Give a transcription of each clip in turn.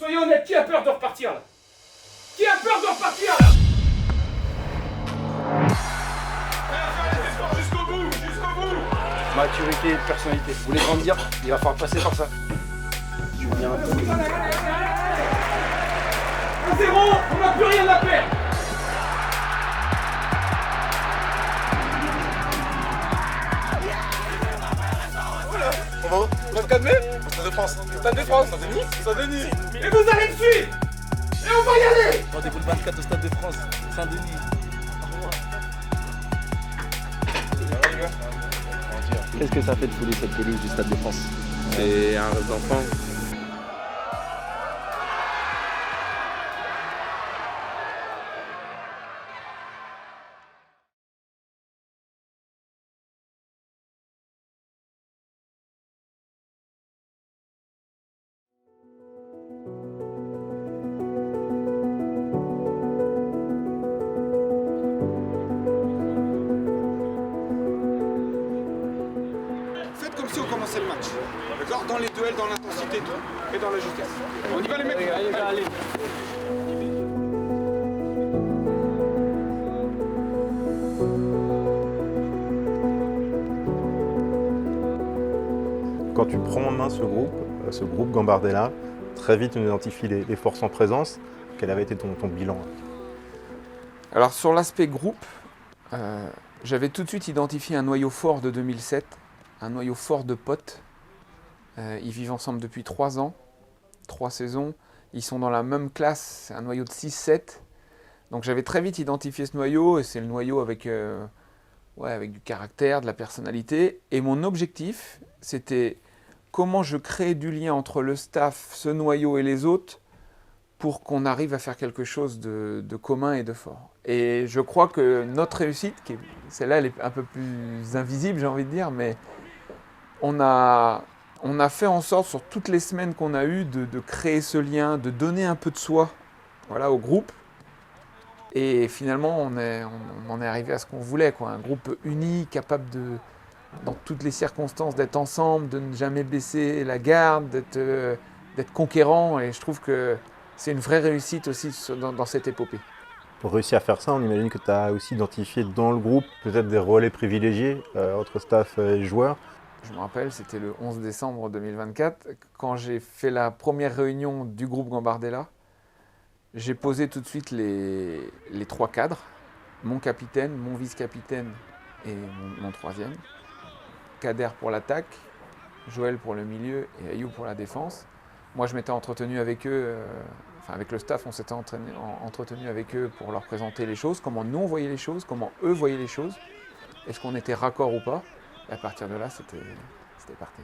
Soyons honnêtes, qui a peur de repartir là? Qui a peur de repartir là? Jusqu'au bout, jusqu'au bout. Maturité, personnalité. Vous voulez grandir, il va falloir passer par ça. Je viens un peu. 1-0, on n'a plus rien à perdre. On va où? On va calmer? Au Stade de France. Au Stade de France. Saint-Denis? Saint-Denis. Et vous allez me suivre. Et on va y aller. Rendez-vous le 24 au Stade de France, Saint-Denis. Qu'est-ce que ça fait de fouler cette pelouse du Stade de France? C'est un rêve d'enfant. Faites comme si on commençait le match. D'accord? Dans les duels, dans l'intensité, tout. Et dans la justesse. On y va les mecs? Allez. Quand tu prends en main ce groupe Gambardella, très vite on identifie les forces en présence. Quel avait été ton bilan? Alors sur l'aspect groupe, j'avais tout de suite identifié un noyau fort de 2007, un noyau fort de potes. Ils vivent ensemble depuis 3 ans, 3 saisons. Ils sont dans la même classe, c'est un noyau de 6-7. Donc j'avais très vite identifié ce noyau, et c'est le noyau avec du caractère, de la personnalité. Et mon objectif, c'était comment je crée du lien entre le staff, ce noyau et les autres, pour qu'on arrive à faire quelque chose de commun et de fort. Et je crois que notre réussite, celle-là elle est un peu plus invisible j'ai envie de dire, mais on a fait en sorte sur toutes les semaines qu'on a eues de créer ce lien, de donner un peu de soi au groupe. Et finalement on en est arrivé à ce qu'on voulait, quoi. Un groupe uni, capable dans toutes les circonstances d'être ensemble, de ne jamais baisser la garde, d'être conquérant. Et je trouve que c'est une vraie réussite aussi dans cette épopée. Pour réussir à faire ça, on imagine que tu as aussi identifié dans le groupe peut-être des relais privilégiés entre staff et joueurs. Je me rappelle, c'était le 11 décembre 2024, quand j'ai fait la première réunion du groupe Gambardella. J'ai posé tout de suite les 3 cadres, mon capitaine, mon vice-capitaine et mon troisième. Kader pour l'attaque, Joël pour le milieu et Ayoub pour la défense. Moi, je m'étais entretenu avec eux, avec le staff, on s'était entretenu avec eux pour leur présenter les choses, comment nous on voyait les choses, comment eux voyaient les choses, est-ce qu'on était raccord ou pas. Et à partir de là, c'était parti.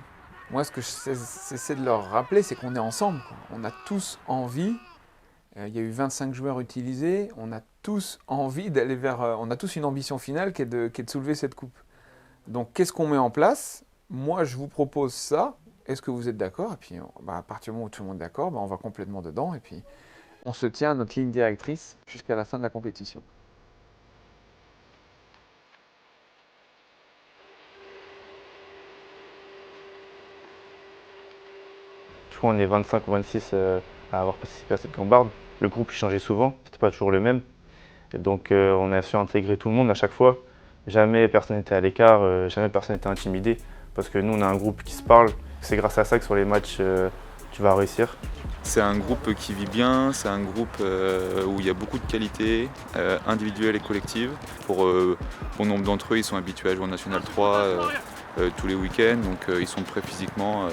Moi, ce que j'essaie de leur rappeler, c'est qu'on est ensemble, quoi. On a tous envie, il y a eu 25 joueurs utilisés, on a tous envie d'aller on a tous une ambition finale qui est de soulever cette coupe. Donc, qu'est-ce qu'on met en place? Moi, je vous propose ça. Est-ce que vous êtes d'accord? Et puis, à partir du moment où tout le monde est d'accord, on va complètement dedans. Et puis, on se tient à notre ligne directrice jusqu'à la fin de la compétition. Je crois qu'on est 25 ou 26 à avoir participé à cette gambarde. Le groupe il changeait souvent, c'était pas toujours le même. Et donc, on a su intégrer tout le monde à chaque fois. Jamais personne n'était à l'écart, jamais personne n'était intimidé. Parce que nous, on a un groupe qui se parle. C'est grâce à ça que sur les matchs, tu vas réussir. C'est un groupe qui vit bien, c'est un groupe où il y a beaucoup de qualités individuelles et collectives. Pour bon nombre d'entre eux, ils sont habitués à jouer en National 3 tous les week-ends, donc ils sont prêts physiquement.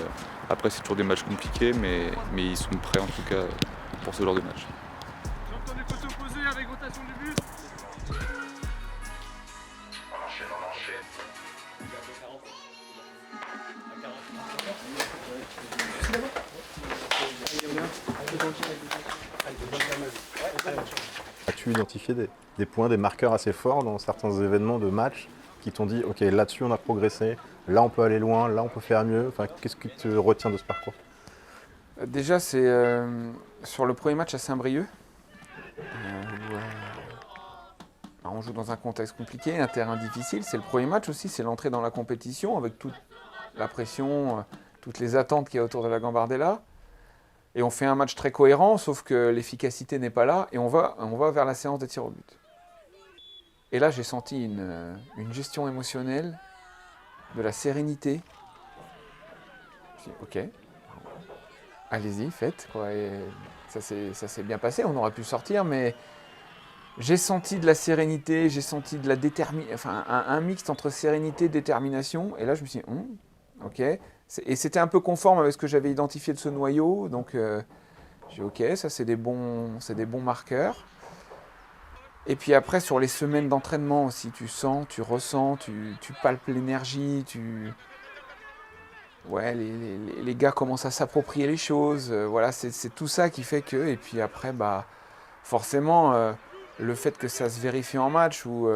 Après, c'est toujours des matchs compliqués, mais ils sont prêts en tout cas pour ce genre de match. J'entends des poteaux opposés avec rotation du but. As-tu identifié des points, des marqueurs assez forts dans certains événements de match qui t'ont dit « Ok, là-dessus on a progressé, là on peut aller loin, là on peut faire mieux ». Enfin, qu'est-ce qui te retient de ce parcours? Déjà, c'est sur le premier match à Saint-Brieuc. On joue dans un contexte compliqué, un terrain difficile. C'est le premier match aussi, c'est l'entrée dans la compétition avec toute la pression, toutes les attentes qu'il y a autour de la Gambardella. Et on fait un match très cohérent, sauf que l'efficacité n'est pas là, et on va vers la séance de tir au but. Et là, j'ai senti une gestion émotionnelle, de la sérénité. Je dis, ok, allez-y, faites, quoi. Et ça s'est bien passé, on aurait pu sortir, mais j'ai senti de la sérénité, j'ai senti de la détermination, enfin un mix entre sérénité et détermination. Et là, je me suis dit, ok. Et c'était un peu conforme avec ce que j'avais identifié de ce noyau, donc j'ai dit, ok, ça c'est des bons marqueurs. Et puis après, sur les semaines d'entraînement aussi, tu sens, tu ressens, tu palpes l'énergie, ouais, les gars commencent à s'approprier les choses, voilà, c'est tout ça qui fait que, et puis après, bah, forcément, le fait que ça se vérifie en match, où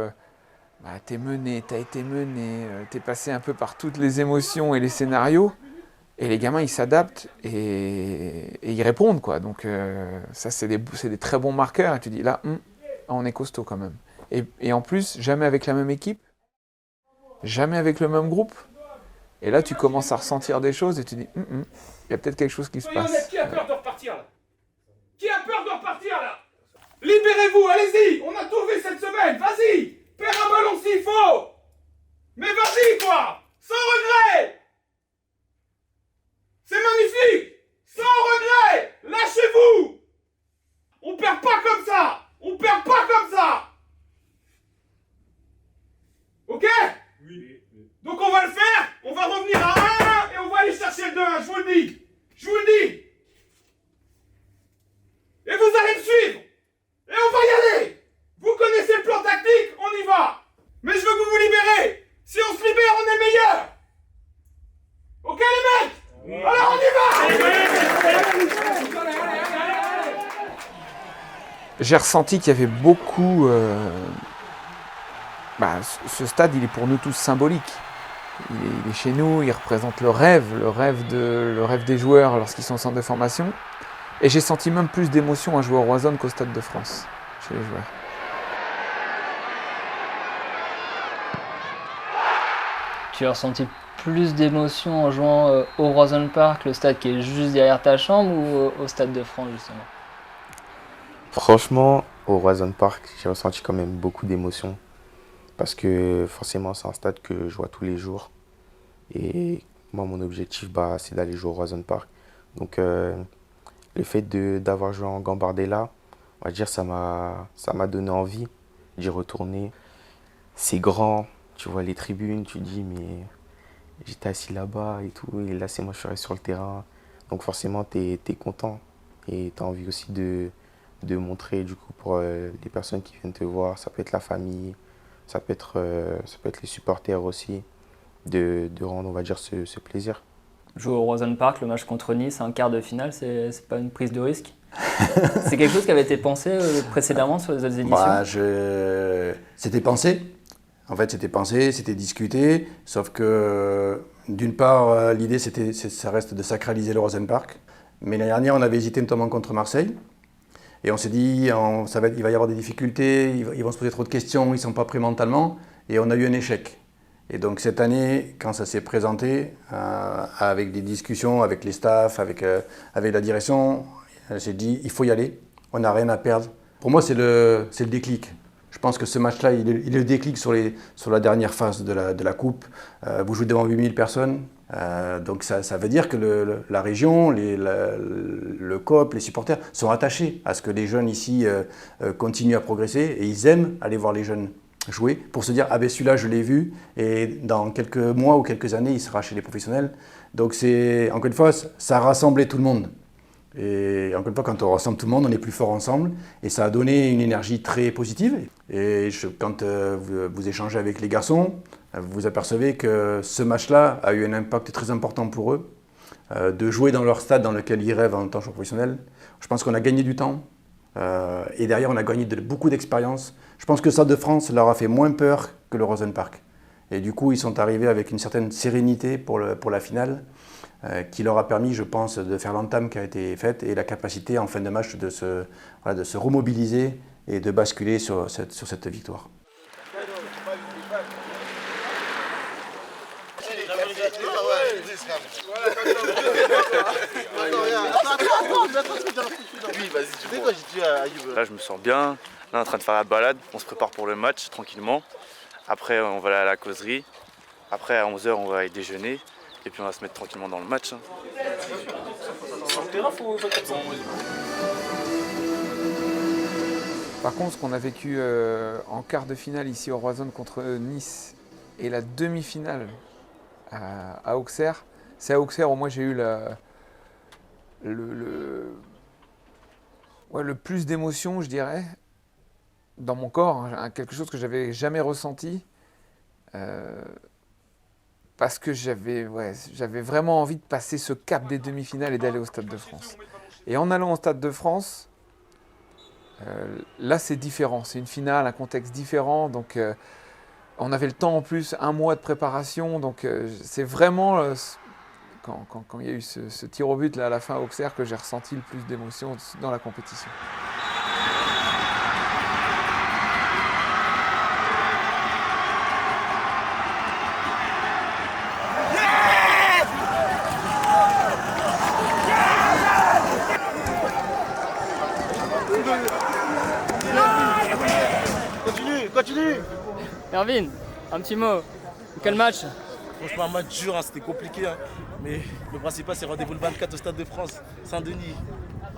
bah, t'es mené, t'as été mené, t'es passé un peu par toutes les émotions et les scénarios, et les gamins, ils s'adaptent et ils répondent, quoi. Donc ça, c'est des très bons marqueurs, et tu dis, là, on est costaud quand même. Et en plus, jamais avec la même équipe, jamais avec le même groupe. Et là, tu commences à ressentir des choses et tu dis, il y a peut-être quelque chose qui se Soyons passe. honnêtes, qui a peur de repartir là? Qui a peur de repartir là? Libérez-vous, allez-y, on a tout vu cette semaine, vas-y, perds un ballon s'il faut. Mais vas-y quoi, sans regret. C'est magnifique, sans regret, lâchez-vous. On perd pas comme ça, on perd pas comme ça. Ok? Oui. Donc on va le faire, on va revenir à 1 et on va aller chercher le 2-1, je vous le dis. Je vous le dis. Et vous allez me suivre. Et on va y aller. Vous connaissez le plan tactique, on y va. Mais je veux que vous vous libérez. Si on se libère, on est meilleur. Ok les mecs? Alors on y va. J'ai ressenti qu'il y avait beaucoup... ce stade, il est pour nous tous symbolique. Il est chez nous, il représente le rêve des joueurs lorsqu'ils sont en centre de formation. Et j'ai senti même plus d'émotion à jouer au Roazhon qu'au Stade de France, chez les joueurs. Tu as ressenti plus d'émotion en jouant au Roazhon Park, le stade qui est juste derrière ta chambre, ou au Stade de France justement? Franchement, au Roazhon Park, j'ai ressenti quand même beaucoup d'émotions. Parce que forcément, c'est un stade que je vois tous les jours. Et moi, mon objectif, c'est d'aller jouer au Roazhon Park. Donc, le fait d'avoir joué en Gambardella, on va dire, ça m'a donné envie d'y retourner. C'est grand, tu vois les tribunes, tu dis, mais j'étais assis là-bas et tout. Et là, c'est moi, je suis resté sur le terrain. Donc, forcément, t'es content. Et t'as envie aussi de montrer, du coup, pour les personnes qui viennent te voir. Ça peut être la famille. Ça peut être les supporters aussi, de rendre, on va dire, ce plaisir. Jouer au Roazhon Park, le match contre Nice, un quart de finale, c'est pas une prise de risque? C'est quelque chose qui avait été pensé précédemment sur les autres éditions? C'était pensé. En fait, c'était pensé, c'était discuté. Sauf que, d'une part, l'idée, ça reste de sacraliser le Roazhon Park. Mais l'année dernière, on avait hésité notamment contre Marseille. Et on s'est dit, il va y avoir des difficultés, ils vont se poser trop de questions, ils ne sont pas prêts mentalement. Et on a eu un échec. Et donc cette année, quand ça s'est présenté, avec des discussions avec les staffs, avec la direction, j'ai dit, il faut y aller, on n'a rien à perdre. Pour moi, c'est le déclic. Je pense que ce match-là, il est le déclic sur la dernière phase de la Coupe. Vous jouez devant 8000 personnes. Donc ça veut dire que la région, le COP, les supporters sont attachés à ce que les jeunes ici continuent à progresser, et ils aiment aller voir les jeunes jouer pour se dire, ah ben celui-là je l'ai vu et dans quelques mois ou quelques années il sera chez les professionnels. Donc encore une fois, ça a rassemblé tout le monde. Et encore une fois, quand on rassemble tout le monde, on est plus fort ensemble, et ça a donné une énergie très positive. Et quand vous échangez avec les garçons, vous apercevez que ce match-là a eu un impact très important pour eux, de jouer dans leur stade dans lequel ils rêvent en tant que professionnels. Je pense qu'on a gagné du temps, et derrière on a gagné beaucoup d'expérience. Je pense que le Stade de France leur a fait moins peur que le Roazhon Park. Et du coup, ils sont arrivés avec une certaine sérénité pour la finale, qui leur a permis, je pense, de faire l'entame qui a été faite, et la capacité en fin de match de se remobiliser et de basculer sur cette victoire. Voilà, Là, je me sens bien. Là, on est en train de faire la balade. On se prépare pour le match tranquillement. Après, on va aller à la causerie. Après, à 11h, on va aller déjeuner. Et puis, on va se mettre tranquillement dans le match. Par contre, ce qu'on a vécu en quart de finale ici au Roazhon contre Nice et la demi-finale à Auxerre, c'est à Auxerre où moi j'ai eu le plus d'émotions, je dirais, dans mon corps, hein, quelque chose que j'avais jamais ressenti, parce que j'avais vraiment envie de passer ce cap des demi-finales et d'aller au Stade de France. Et en allant au Stade de France, là c'est différent, c'est une finale, un contexte différent, donc on avait le temps en plus, 1 mois de préparation, donc c'est vraiment quand il y a eu ce tir au but là, à la fin à Auxerre que j'ai ressenti le plus d'émotion dans la compétition. Continue. Erwin, un petit mot. Quel match? Franchement, un match dur, hein, c'était compliqué. Hein. Mais le principal, c'est rendez-vous le 24 au Stade de France, Saint-Denis.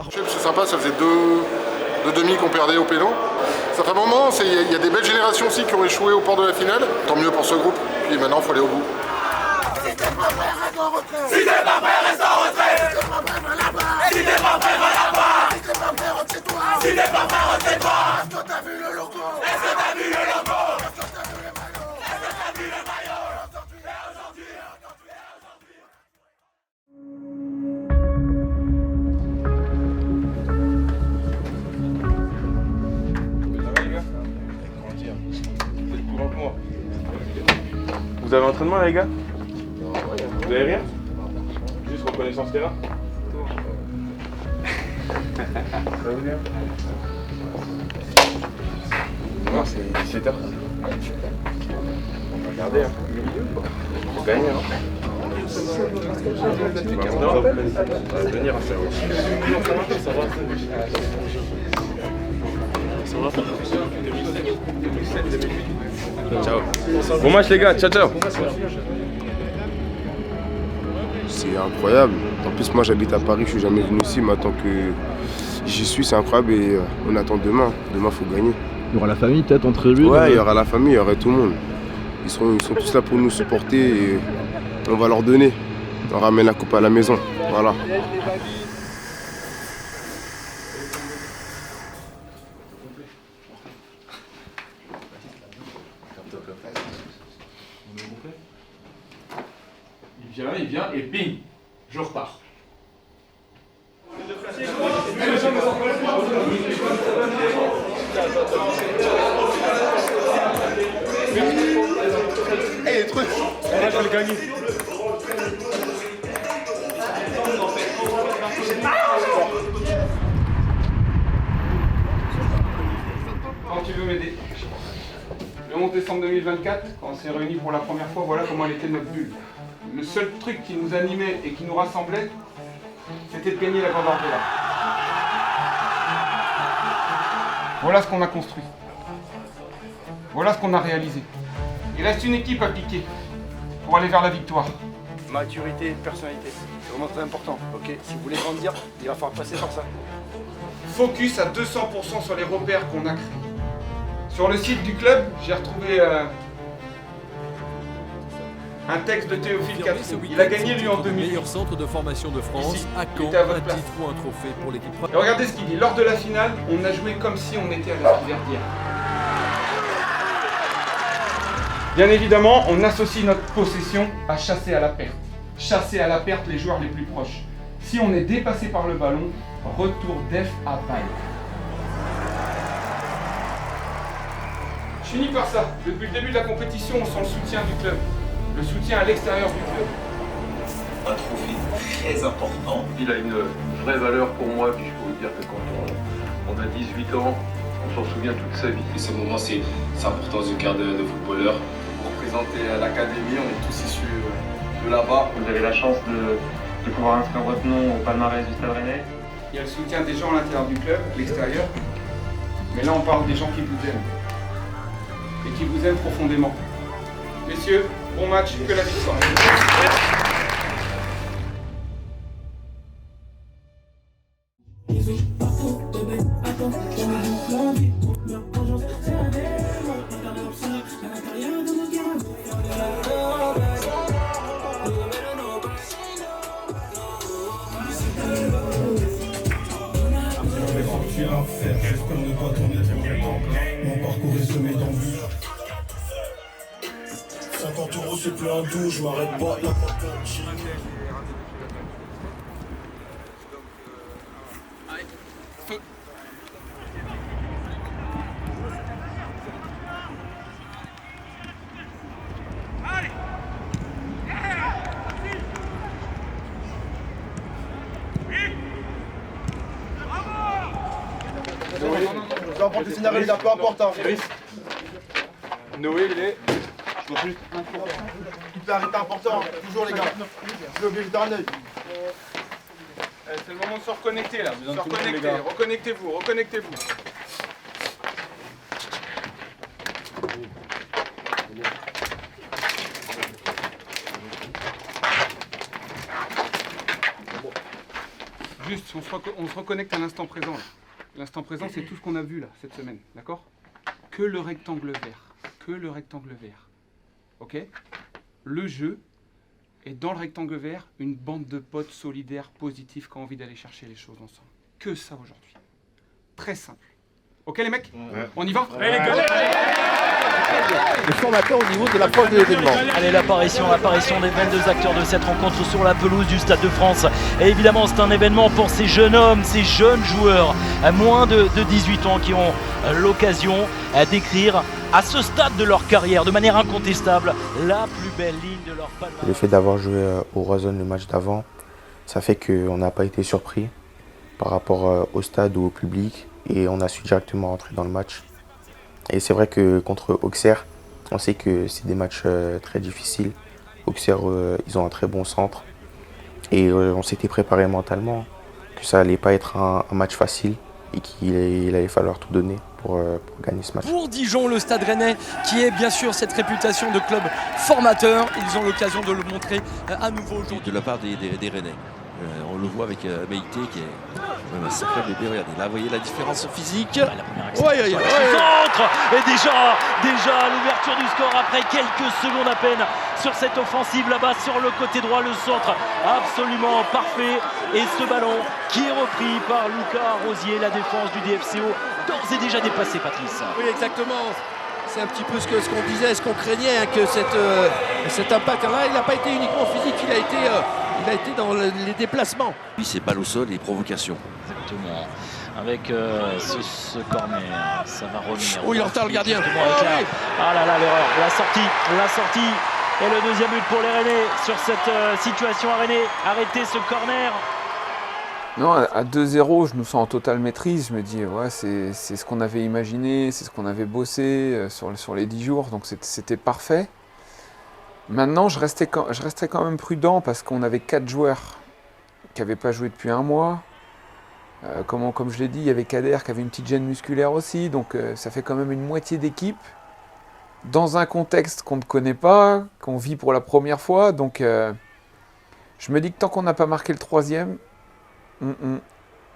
C'est sympa, ça faisait deux demi qu'on perdait au péno. Ça fait un moment, il y a des belles générations aussi qui ont échoué au port de la finale. Tant mieux pour ce groupe. Puis maintenant, il faut aller au bout. Si t'es pas prêt, reste en retrait. Si t'es pas prêt, reste en retrait. Si t'es pas prêt, va là-bas. Si t'es pas prêt, va là-bas. Si t'es pas prêt, rentre chez toi. Si t'es pas prêt, rentre chez toi. Est-ce que t'as vu le logo? Est-ce que t'as vu le logo? Est-ce que t'as vu le maillot? Est-ce que t'as vu le maillot? Vous avez entraînement les gars? Vous avez rien? Juste reconnaissance terrain? Ça va venir? Non, c'est 17h. On va regarder. Hein. On gagne. Hein. On va venir à faire aussi. Ça va? 2007, 2008. Ciao. Bon match les gars, ciao ciao. C'est incroyable. En plus, moi j'habite à Paris, je suis jamais venu ici. Maintenant que j'y suis, c'est incroyable et on attend demain. Demain, il faut gagner. Il y aura la famille peut-être en tribune? Ouais, il y aura la famille, il y aura tout le monde. Ils sont tous là pour nous supporter et on va leur donner. On ramène la coupe à la maison. Voilà. Il vient et bing, je repars. Hey, les trucs. Là, je vais le gagner. Quand tu veux m'aider. Le 11 décembre 2024, quand on s'est réunis pour la première fois, voilà comment elle était notre bulle. Le seul truc qui nous animait et qui nous rassemblait, c'était de gagner la Gambardella. Voilà ce qu'on a construit. Voilà ce qu'on a réalisé. Il reste une équipe à piquer pour aller vers la victoire. Maturité, personnalité, c'est vraiment très important. Ok, si vous voulez grandir, il va falloir passer par ça. Focus à 200% sur les repères qu'on a créés. Sur le site du club, j'ai retrouvé un texte de Théophile Catrou. Il a gagné lui en 2000. Meilleur centre de formation de France, ici, à Caen, un titre ou un trophée pour l'équipe. Et regardez ce qu'il dit. Lors de la finale, on a joué comme si on était à la Verdière. Bien évidemment, on associe notre possession à chasser à la perte. Chasser à la perte les joueurs les plus proches. Si on est dépassé par le ballon, retour def à balle. Je finis par ça. Depuis le début de la compétition, on sent le soutien du club. Le soutien à l'extérieur du club. Un trophée très important. Il a une vraie valeur pour moi, puis je peux vous dire que quand on a 18 ans, on s'en souvient toute sa vie. Et ce moment, c'est important au cœur de footballeur. Pour présenter l'académie, on est tous issus de là-bas. Vous avez la chance de pouvoir inscrire votre nom au palmarès du Stade Rennais. il y a le soutien des gens à l'intérieur du club, à l'extérieur. Mais là, on parle des gens qui vous aiment. Et qui vous aiment profondément. Messieurs, bon match, que la victoire. J'espère ne pas tourner trop longtemps. Mon parcours est semé d'embûches. 50 € c'est plus un doux, je m'arrête pas là. Je vais en prendre le scénario, les gars, peu importe. Hein. Noé, il est. Il peut arrêter important, toujours les gars. Je vais oublier d'un œil. C'est le moment de se reconnecter là. Se reconnecter, reconnectez-vous, reconnectez-vous. Juste, on se reconnecte à l'instant présent. L'instant présent, c'est tout ce qu'on a vu là, cette semaine, d'accord? Que le rectangle vert. Que le rectangle vert. Ok? Le jeu est dans le rectangle vert, une bande de potes solidaires, positifs, qui ont envie d'aller chercher les choses ensemble. Que ça aujourd'hui. Très simple. Ok les mecs? On y va? Les formateurs au niveau de l'approche de l'événement. Allez, l'apparition des 22 acteurs de cette rencontre sur la pelouse du Stade de France. Et évidemment, c'est un événement pour ces jeunes hommes, ces jeunes joueurs à moins de 18 ans qui ont l'occasion d'écrire à ce stade de leur carrière, de manière incontestable, la plus belle ligne de leur palmarès. Le fait d'avoir joué au Roazhon le match d'avant, ça fait qu'on n'a pas été surpris par rapport au stade ou au public et on a su directement rentrer dans le match. Et c'est vrai que contre Auxerre, on sait que c'est des matchs très difficiles. Auxerre, ils ont un très bon centre. Et on s'était préparé mentalement que ça allait pas être un match facile et qu'il allait falloir tout donner pour gagner ce match. Pour Dijon, le Stade Rennais, qui est bien sûr cette réputation de club formateur, ils ont l'occasion de le montrer à nouveau aujourd'hui. De la part des Rennais. On le voit avec Meïté qui est un sacré bébé. Regardez, là, vous voyez la différence physique. La première accélération du centre. Et déjà l'ouverture du score après quelques secondes à peine sur cette offensive là-bas sur le côté droit, le centre absolument parfait. Et ce ballon qui est repris par Lucas Rosier, la défense du DFCO, d'ores et déjà dépassé, Patrice. Oui, exactement. C'est un petit peu ce qu'on disait, ce qu'on craignait, hein, que cet impact-là, il n'a pas été uniquement physique, il a été dans les déplacements. Puis c'est balle au sol et provocation. Exactement. Avec ce corner, ça va revenir. Oh, il entend le gardien. Ah là là, l'erreur. La sortie. Et le deuxième but pour les Rennais sur cette situation à Rennais. Arrêtez ce corner. Non, à 2-0, je nous sens en totale maîtrise. Je me dis, ouais, c'est ce qu'on avait imaginé, c'est ce qu'on avait bossé sur les 10 jours, donc c'était parfait. Maintenant, je restais quand même prudent parce qu'on avait 4 joueurs qui n'avaient pas joué depuis un mois. Comme je l'ai dit, il y avait Kader qui avait une petite gêne musculaire aussi, donc ça fait quand même une moitié d'équipe dans un contexte qu'on ne connaît pas, qu'on vit pour la première fois. Donc je me dis que tant qu'on n'a pas marqué le troisième,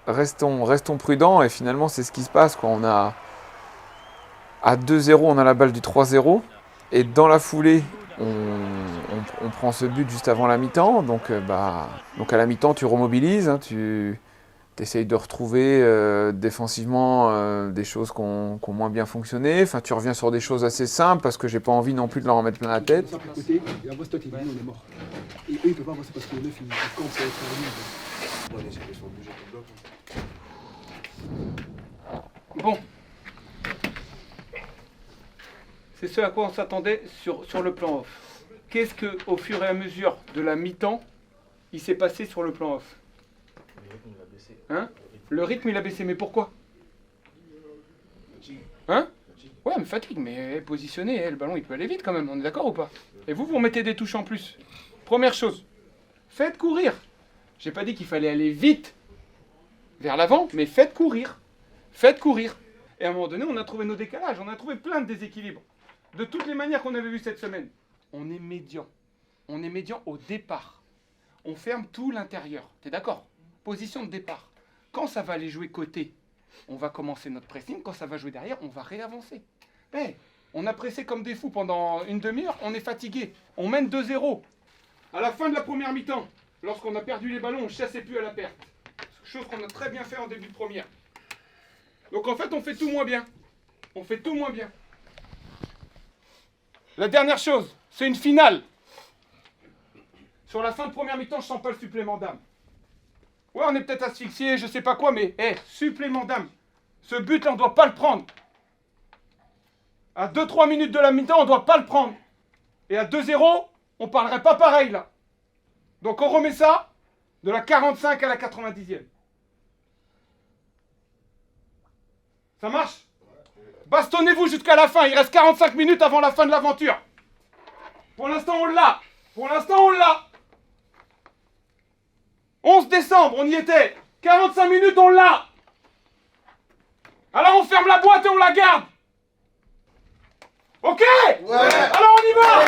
restons prudents, et finalement c'est ce qui se passe, quoi. On a à 2-0, on a la balle du 3-0 et dans la foulée on prend ce but juste avant la mi-temps, donc à la mi-temps tu remobilises, hein, tu essayes de retrouver défensivement des choses qui ont moins bien fonctionné, enfin tu reviens sur des choses assez simples parce que j'ai pas envie non plus de leur en mettre plein la tête. Bon. C'est ce à quoi on s'attendait sur le plan off. Qu'est-ce que, au fur et à mesure de la mi-temps, il s'est passé sur le plan off? Hein? Le rythme il a baissé, mais pourquoi? Hein? Ouais, mais fatigue, mais positionné, le ballon il peut aller vite quand même, on est d'accord ou pas? Et vous mettez des touches en plus. Première chose, faites courir. J'ai pas dit qu'il fallait aller vite, vers l'avant, mais faites courir. Faites courir. Et à un moment donné, on a trouvé nos décalages, on a trouvé plein de déséquilibres. De toutes les manières qu'on avait vues cette semaine. On est médian. On est médian au départ. On ferme tout l'intérieur. T'es d'accord? Position de départ. Quand ça va aller jouer côté, on va commencer notre pressing. Quand ça va jouer derrière, on va réavancer. Hey, on a pressé comme des fous pendant une demi-heure, on est fatigué. On mène 2-0. À la fin de la première mi-temps, lorsqu'on a perdu les ballons, on ne chassait plus à la perte. Chose qu'on a très bien fait en début de première. Donc en fait, on fait tout moins bien. On fait tout moins bien. La dernière chose, c'est une finale. Sur la fin de première mi-temps, je sens pas le supplément d'âme. Ouais, on est peut-être asphyxié, je sais pas quoi, mais supplément d'âme. Ce but-là, on doit pas le prendre. À 2-3 minutes de la mi-temps, on doit pas le prendre. Et à 2-0, on parlerait pas pareil, là. Donc on remet ça de la 45 à la 90e. Ça marche? Bastonnez-vous jusqu'à la fin, il reste 45 minutes avant la fin de l'aventure. Pour l'instant, on l'a. Pour l'instant, on l'a. 11 décembre, on y était. 45 minutes, on l'a. Alors on ferme la boîte et on la garde. Ok? Ouais. Alors on y va.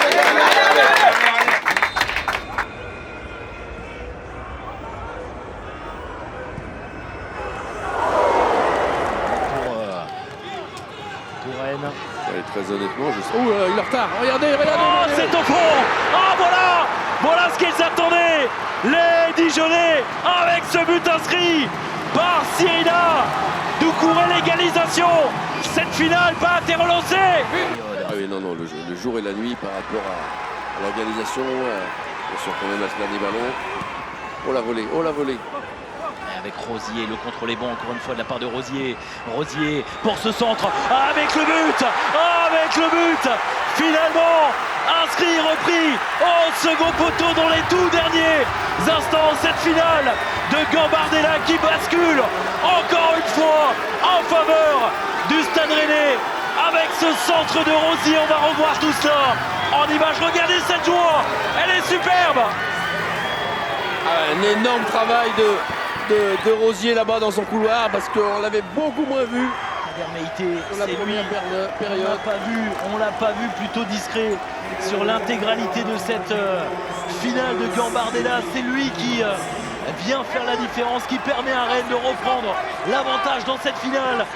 Ouais, très honnêtement, je sais. Oh, il est en retard. Regardez. Oh, c'est au fond. Oh, voilà ce qu'ils attendaient. Les Dijonais avec ce but inscrit par Sirina. Doucouré l'égalisation. Cette finale pas été relancée. Ah oui, non, le jour et la nuit par rapport à l'organisation. Bien sûr, quand même à ce dernier ballon. Oh la volée. Avec Rosier, le contrôle est bon encore une fois de la part de Rosier. Rosier pour ce centre, avec le but finalement inscrit, repris au second poteau dans les tout derniers instants. Cette finale de Gambardella qui bascule encore une fois en faveur du Stade Rennais. Avec ce centre de Rosier, on va revoir tout cela en image. Regardez cette joie, elle est superbe. Un énorme travail de Rosier là-bas dans son couloir parce qu'on l'avait beaucoup moins vu. Sur la première période. On l'a pas vu plutôt discret sur l'intégralité de cette finale de Gambardella. C'est lui qui vient faire la différence, qui permet à Rennes de reprendre l'avantage dans cette finale.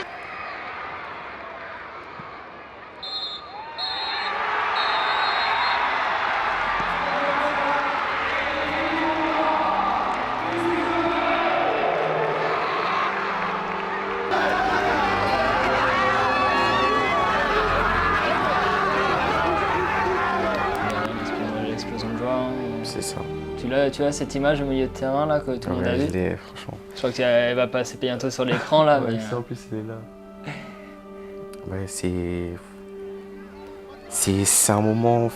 C'est ça. Tu as cette image au milieu de terrain là que tout le monde a vu? Franchement. Je crois qu'elle va passer bientôt sur l'écran là. Ouais, mais... ça en plus il est là. Ouais, c'est un moment. En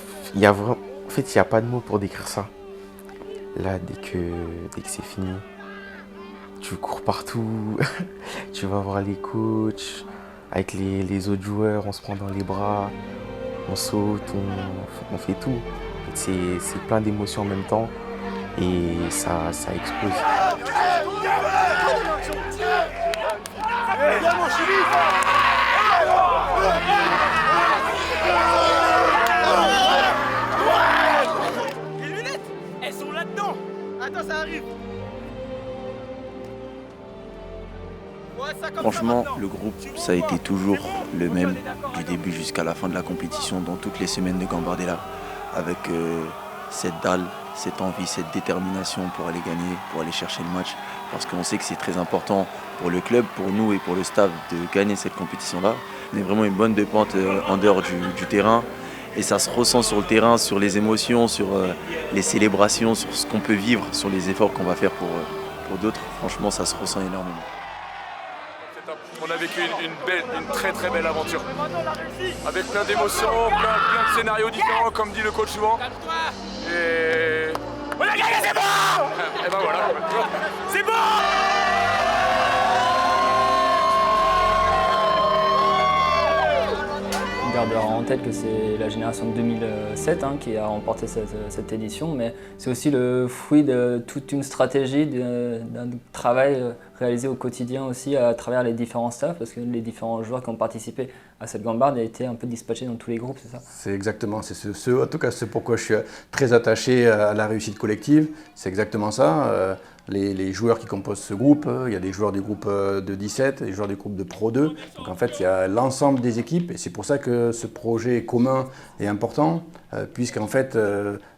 fait, il n'y a pas de mots pour décrire ça. Là, dès que c'est fini, tu cours partout, tu vas voir les coachs, avec les autres joueurs, on se prend dans les bras, on saute, on fait tout. C'est plein d'émotions en même temps et ça explose. Les lunettes, elles sont là-dedans. Attends, ça arrive. Franchement, le groupe, ça a été toujours le même du début jusqu'à la fin de la compétition dans toutes les semaines de Gambardella. Avec cette dalle, cette envie, cette détermination pour aller gagner, pour aller chercher le match. Parce qu'on sait que c'est très important pour le club, pour nous et pour le staff de gagner cette compétition-là. On est vraiment une bonne détente en dehors du terrain. Et ça se ressent sur le terrain, sur les émotions, sur les célébrations, sur ce qu'on peut vivre, sur les efforts qu'on va faire pour d'autres. Franchement, ça se ressent énormément. On a vécu une très très belle aventure. Avec plein d'émotions, plein de scénarios différents, comme dit le coach souvent. Et... On a gagné, c'est bon! Et ben voilà. C'est bon! de avoir en tête que c'est la génération de 2007 qui a remporté cette édition, mais c'est aussi le fruit de toute une stratégie, d'un travail réalisé au quotidien aussi à travers les différents staffs, parce que les différents joueurs qui ont participé à cette gambarde ont été un peu dispatchés dans tous les groupes, c'est ça? C'est exactement, c'est en tout cas c'est pourquoi je suis très attaché à la réussite collective, c'est exactement ça. Les joueurs qui composent ce groupe, il y a des joueurs du groupe de 17, des joueurs du groupe de Pro 2. Donc en fait, il y a l'ensemble des équipes et c'est pour ça que ce projet commun est important, puisqu'en fait,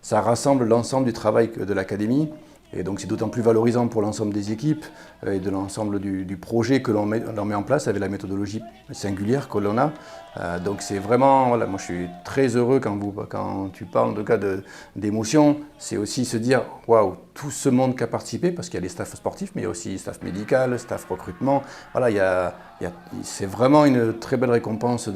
ça rassemble l'ensemble du travail de l'académie. Et donc c'est d'autant plus valorisant pour l'ensemble des équipes et de l'ensemble du projet que l'on met en place avec la méthodologie singulière que l'on a. Donc c'est vraiment, voilà, moi je suis très heureux quand tu parles en tout cas d'émotion, c'est aussi se dire waouh, tout ce monde qui a participé, parce qu'il y a les staffs sportifs, mais il y a aussi staff médical, staff recrutement. Voilà, c'est vraiment une très belle récompense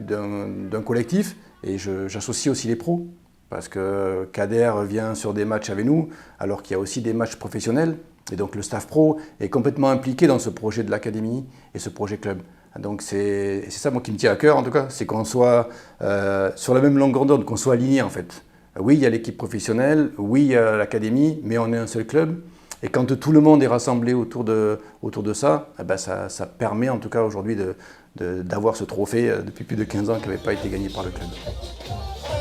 d'un collectif et j'associe aussi les pros. Parce que Kader vient sur des matchs avec nous, alors qu'il y a aussi des matchs professionnels. Et donc le staff pro est complètement impliqué dans ce projet de l'académie et ce projet club. Donc c'est ça moi qui me tient à cœur en tout cas, c'est qu'on soit sur la même longueur d'onde, qu'on soit aligné en fait. Oui, il y a l'équipe professionnelle, oui, il y a l'académie, mais on est un seul club. Et quand tout le monde est rassemblé autour de ça, eh ben ça permet en tout cas aujourd'hui d'avoir ce trophée depuis plus de 15 ans qui n'avait pas été gagné par le club.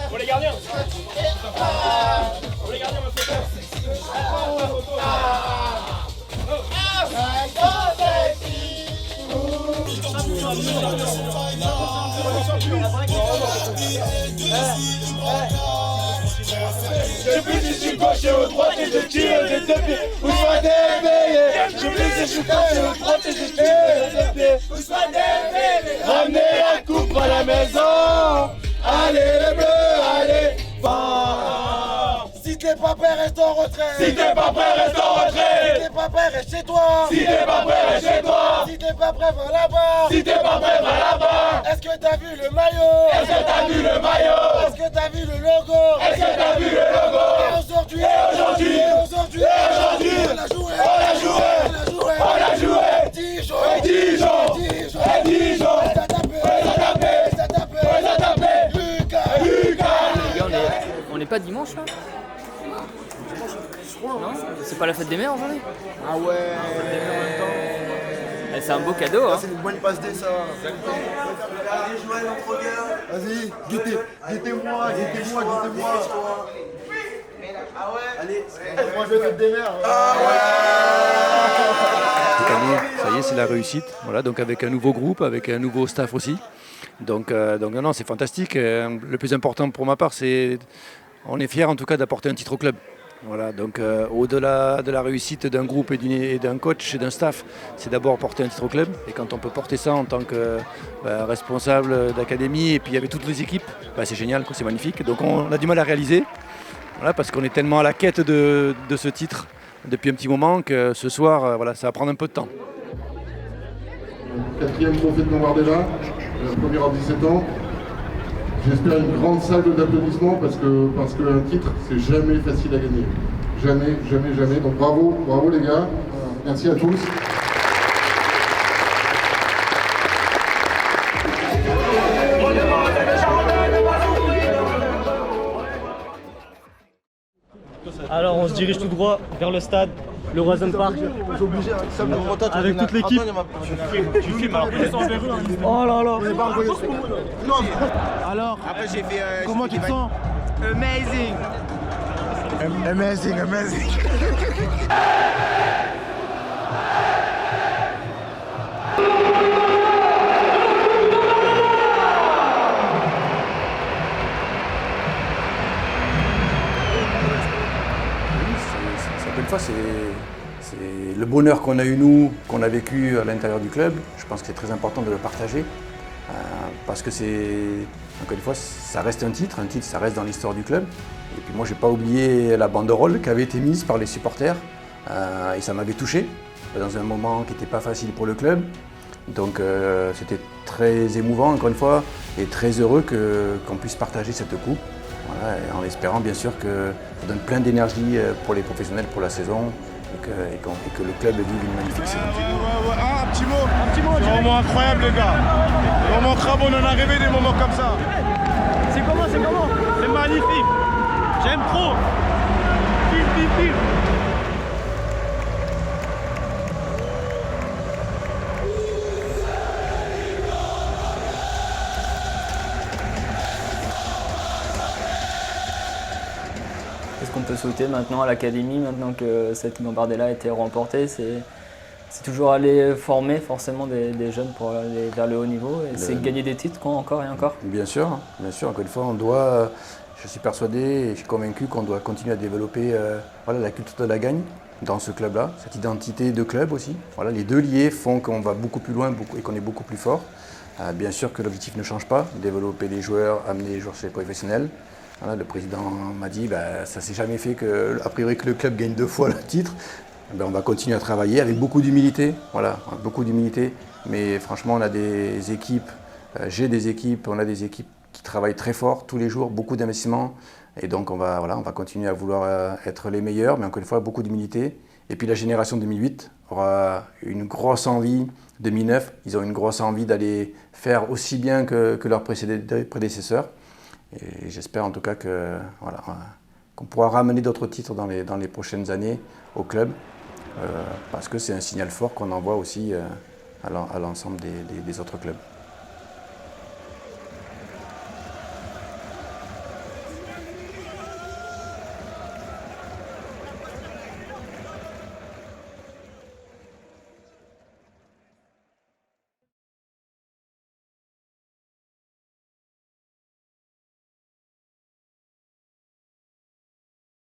Pour les gardiens. Pour les gardiens, ma photo. Je plus si je suis gaucher ou droite et je tire des deux pieds. Où soit déveillé. Je plus si je suis gaucher ou droite et je tire des deux pieds. Où soit déveillé. Ramenez la coupe à la maison. Allez les bleus, allez, va. Si t'es pas prêt, reste en retrait. Si t'es pas prêt, reste en retrait. Si t'es pas prêt, reste chez toi. Si t'es pas prêt, reste chez toi. Si t'es pas prêt, va là-bas. Si t'es pas prêt, va là-bas. Est-ce que t'as vu le maillot? Est-ce que t'as vu le maillot? Est-ce que t'as vu le logo? Est-ce que t'as vu le logo? Et aujourd'hui, on l'a joué, on l'a joué, on l'a joué. Dijon, On n'est pas dimanche là? Non? C'est pas la fête des mères aujourd'hui? Ah ouais. C'est un beau cadeau hein. C'est une bonne passe D ça. Vas-y, guettez-moi. Ah ouais. Allez, moi je vais fête des mères. Ah ouais. Cette année, ça y est, c'est la réussite. Voilà, donc avec un nouveau groupe, avec un nouveau staff aussi. Donc non, c'est fantastique. Le plus important pour ma part, on est fiers en tout cas d'apporter un titre au club. Voilà, donc au-delà de la réussite d'un groupe et d'un coach et d'un staff, c'est d'abord porter un titre au club. Et quand on peut porter ça en tant que responsable d'académie et puis avec toutes les équipes, c'est génial, c'est magnifique. Donc on a du mal à réaliser, voilà, parce qu'on est tellement à la quête de ce titre depuis un petit moment que ce soir, ça va prendre un peu de temps. 4e trophée de Gambardella, premier en 17 ans. J'espère une grande salve d'applaudissements parce qu'un titre, c'est jamais facile à gagner. Jamais. Donc bravo les gars. Merci à tous. Alors on se dirige tout droit vers le stade, le Roison Park. Avec toute l'équipe. Tu filmes alors que sans verrue. Oh là là. Alors, après j'ai fait. Comment tu te sens? Amazing. Une fois, c'est le bonheur qu'on a eu nous, qu'on a vécu à l'intérieur du club. Je pense que c'est très important de le partager parce que encore une fois, ça reste un titre, ça reste dans l'histoire du club. Et puis moi, j'ai pas oublié la banderole qui avait été mise par les supporters et ça m'avait touché dans un moment qui n'était pas facile pour le club. Donc c'était très émouvant encore une fois et très heureux qu'on puisse partager cette coupe. Voilà, en espérant bien sûr que ça donne plein d'énergie pour les professionnels pour la saison et que le club vive une magnifique saison. Un petit mot, moment incroyable, les gars. Des moments crabes, on en a rêvé des moments comme ça. C'est comment? C'est magnifique. J'aime trop. Pile. Qu'est-ce qu'on peut souhaiter maintenant à l'académie, maintenant que cette Gambardella a été remportée, c'est toujours aller former forcément des jeunes pour aller vers le haut niveau et c'est gagner des titres encore et encore. Bien sûr, encore une fois, on doit, je suis persuadé et je suis convaincu qu'on doit continuer à développer la culture de la gagne dans ce club-là, cette identité de club aussi. Voilà, les deux liés font qu'on va beaucoup plus loin et qu'on est beaucoup plus fort. Bien sûr que l'objectif ne change pas, développer les joueurs, amener les joueurs chez les professionnels. Voilà, le président m'a dit ça ne s'est jamais fait a priori que le club gagne 2 fois le titre. On va continuer à travailler avec beaucoup d'humilité. Voilà, beaucoup d'humilité. Mais franchement, on a des équipes, on a des équipes qui travaillent très fort tous les jours, beaucoup d'investissements. Et donc on va continuer à vouloir être les meilleurs, mais encore une fois, beaucoup d'humilité. Et puis la génération 2008 aura une grosse envie, 2009, ils ont une grosse envie d'aller faire aussi bien que leurs prédécesseurs. Et j'espère en tout cas qu'on pourra ramener d'autres titres dans les prochaines années au club, parce que c'est un signal fort qu'on envoie aussi à l'ensemble des autres clubs.